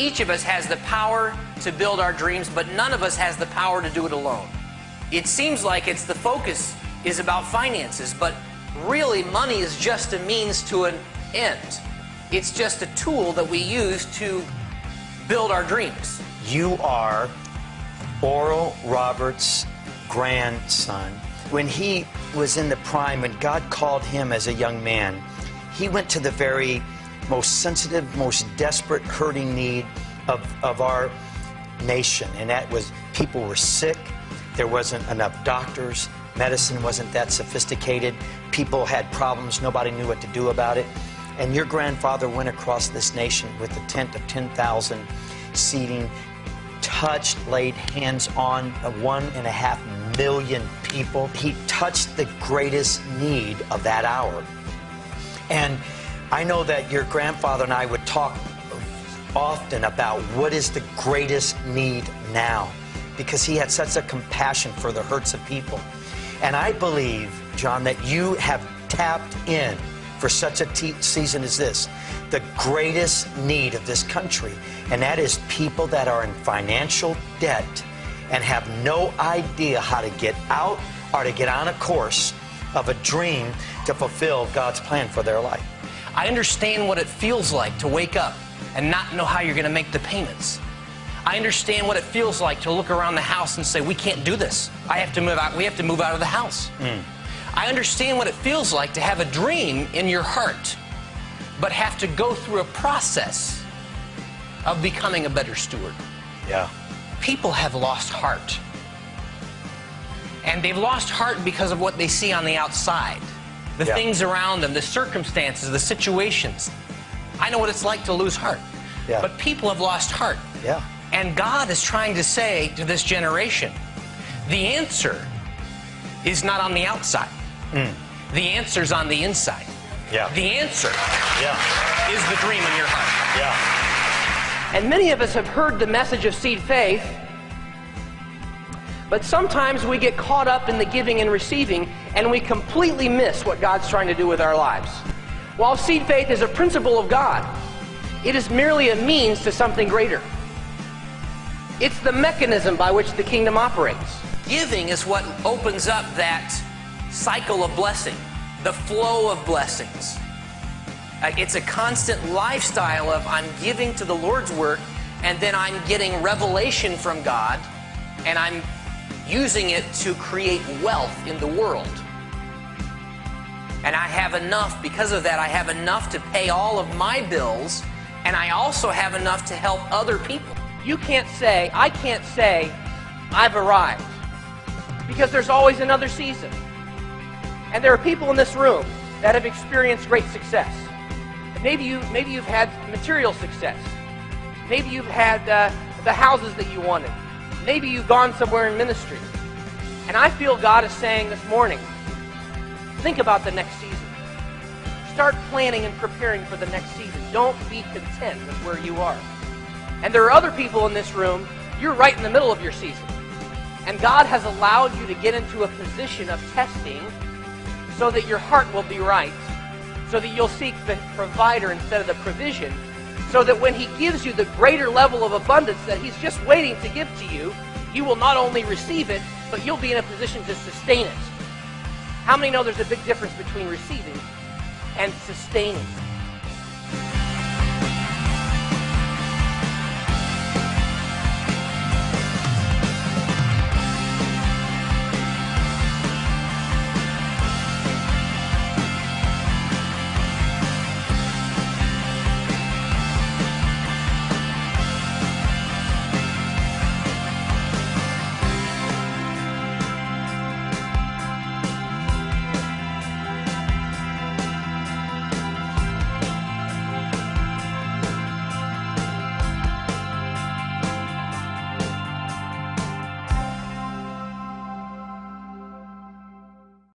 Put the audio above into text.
each of us has the power to build our dreams, but none of us has the power to do it alone. It seems like the focus is about finances, but really money is just a means to an end. It's just a tool that we use to build our dreams. You are Oral Roberts' grandson. When he was in the prime, when God called him as a young man, he went to the very most sensitive, most desperate, hurting need of our nation. And that was, people were sick. There wasn't enough doctors. Medicine wasn't that sophisticated. People had problems. Nobody knew what to do about it. And your grandfather went across this nation with a tent of 10,000 seating, touched, laid hands on 1.5 million people. He touched the greatest need of that hour. And I know that your grandfather and I would talk often about what is the greatest need now, because he had such a compassion for the hurts of people. And I believe, John, that you have tapped in for such a season as this, the greatest need of this country, and that is people that are in financial debt and have no idea how to get out or to get on a course of a dream to fulfill God's plan for their life. I understand what it feels like to wake up and not know how you're going to make the payments. I understand what it feels like to look around the house and say, we can't do this. I have to move out. We have to move out of the house. I understand what it feels like to have a dream in your heart, but have to go through a process of becoming a better steward. Yeah. People have lost heart. And they've lost heart because of what they see on the outside. The things around them, the circumstances, the situations. I know what it's like to lose heart. Yeah. But people have lost heart. Yeah. And God is trying to say to this generation, the answer is not on the outside. The answer's on the inside. Yeah. The answer is the dream in your heart. Yeah. And many of us have heard the message of seed faith, but sometimes we get caught up in the giving and receiving, and we completely miss what God's trying to do with our lives. While seed faith is a principle of God, it is merely a means to something greater. It's the mechanism by which the kingdom operates. Giving is what opens up that cycle of blessing, the flow of blessings. It's a constant lifestyle of I'm giving to the Lord's work, and then I'm getting revelation from God, and I'm using it to create wealth in the world. And I have enough, because of that, I have enough to pay all of my bills, and I also have enough to help other people. You can't say, I can't say, I've arrived, because there's always another season. And there are people in this room that have experienced great success. Maybe you've had material success. Maybe you've had the houses that you wanted. Maybe you've gone somewhere in ministry. And I feel God is saying this morning, think about the next season. Start planning and preparing for the next season. Don't be content with where you are. And there are other people in this room, you're right in the middle of your season. And God has allowed you to get into a position of testing so that your heart will be right, so that you'll seek the provider instead of the provision, so that when he gives you the greater level of abundance that he's just waiting to give to you, you will not only receive it, but you'll be in a position to sustain it. How many know there's a big difference between receiving and sustaining?